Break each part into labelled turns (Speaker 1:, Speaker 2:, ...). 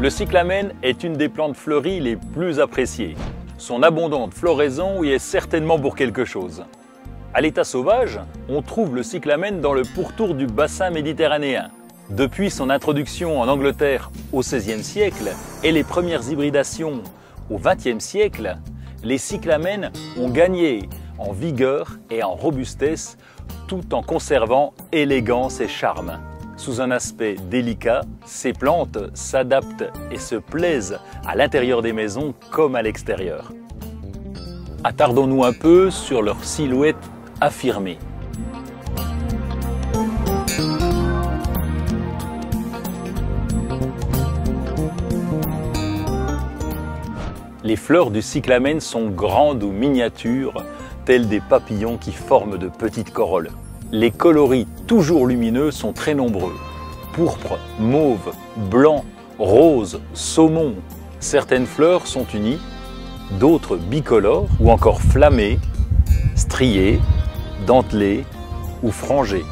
Speaker 1: Le cyclamen est une des plantes fleuries les plus appréciées. Son abondante floraison y est certainement pour quelque chose. À l'état sauvage, on trouve le cyclamen dans le pourtour du bassin méditerranéen. Depuis son introduction en Angleterre au XVIe siècle et les premières hybridations au XXe siècle, les cyclamens ont gagné en vigueur et en robustesse tout en conservant élégance et charme. Sous un aspect délicat, ces plantes s'adaptent et se plaisent à l'intérieur des maisons comme à l'extérieur. Attardons-nous un peu sur leur silhouette affirmée. Les fleurs du cyclamen sont grandes ou miniatures, telles des papillons qui forment de petites corolles. Les coloris toujours lumineux sont très nombreux. Pourpre, mauve, blanc, rose, saumon. Certaines fleurs sont unies, d'autres bicolores ou encore flammées, striées, dentelées ou frangées.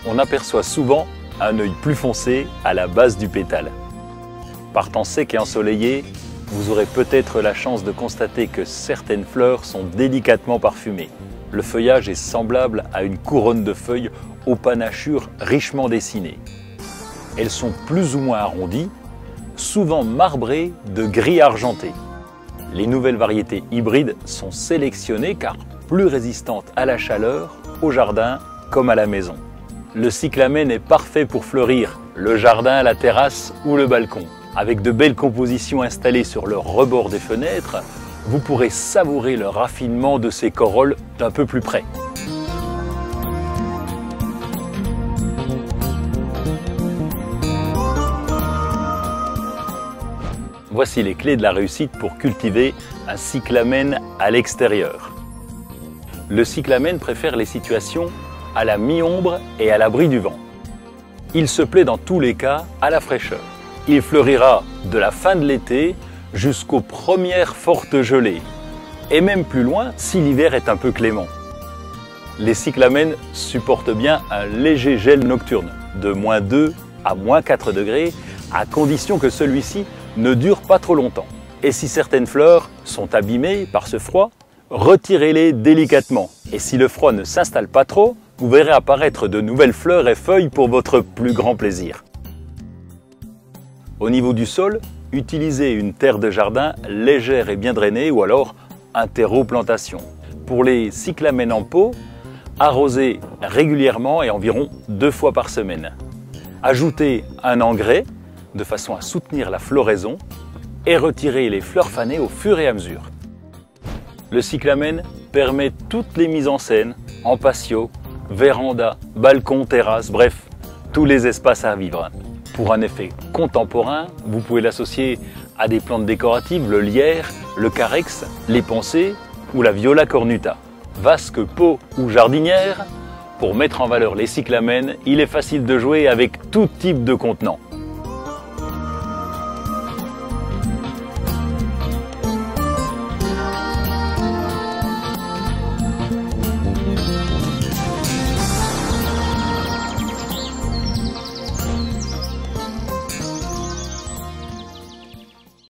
Speaker 1: On aperçoit souvent un œil plus foncé à la base du pétale. Par temps sec et ensoleillé, vous aurez peut-être la chance de constater que certaines fleurs sont délicatement parfumées. Le feuillage est semblable à une couronne de feuilles aux panachures richement dessinées. Elles sont plus ou moins arrondies, souvent marbrées de gris argenté. Les nouvelles variétés hybrides sont sélectionnées car plus résistantes à la chaleur, au jardin comme à la maison. Le cyclamen est parfait pour fleurir le jardin, la terrasse ou le balcon. Avec de belles compositions installées sur le rebord des fenêtres, vous pourrez savourer le raffinement de ces corolles d'un peu plus près. Voici les clés de la réussite pour cultiver un cyclamen à l'extérieur. Le cyclamen préfère les situations à la mi-ombre et à l'abri du vent. Il se plaît dans tous les cas à la fraîcheur. Il fleurira de la fin de l'été jusqu'aux premières fortes gelées, et même plus loin si l'hiver est un peu clément. Les cyclamens supportent bien un léger gel nocturne, de -2 à -4 degrés, à condition que celui-ci ne dure pas trop longtemps. Et si certaines fleurs sont abîmées par ce froid, retirez-les délicatement. Et si le froid ne s'installe pas trop, vous verrez apparaître de nouvelles fleurs et feuilles pour votre plus grand plaisir. Au niveau du sol, utilisez une terre de jardin légère et bien drainée ou alors un terreau plantation. Pour les cyclamens en pot, arrosez régulièrement et environ 2 fois par semaine. Ajoutez un engrais de façon à soutenir la floraison et retirez les fleurs fanées au fur et à mesure. Le cyclamen permet toutes les mises en scène en patio, véranda, balcon, terrasse, bref, tous les espaces à vivre. Pour un effet contemporain, vous pouvez l'associer à des plantes décoratives, le lierre, le carex, les pensées ou la viola cornuta. Vasque, pot ou jardinière, pour mettre en valeur les cyclamens, il est facile de jouer avec tout type de contenant.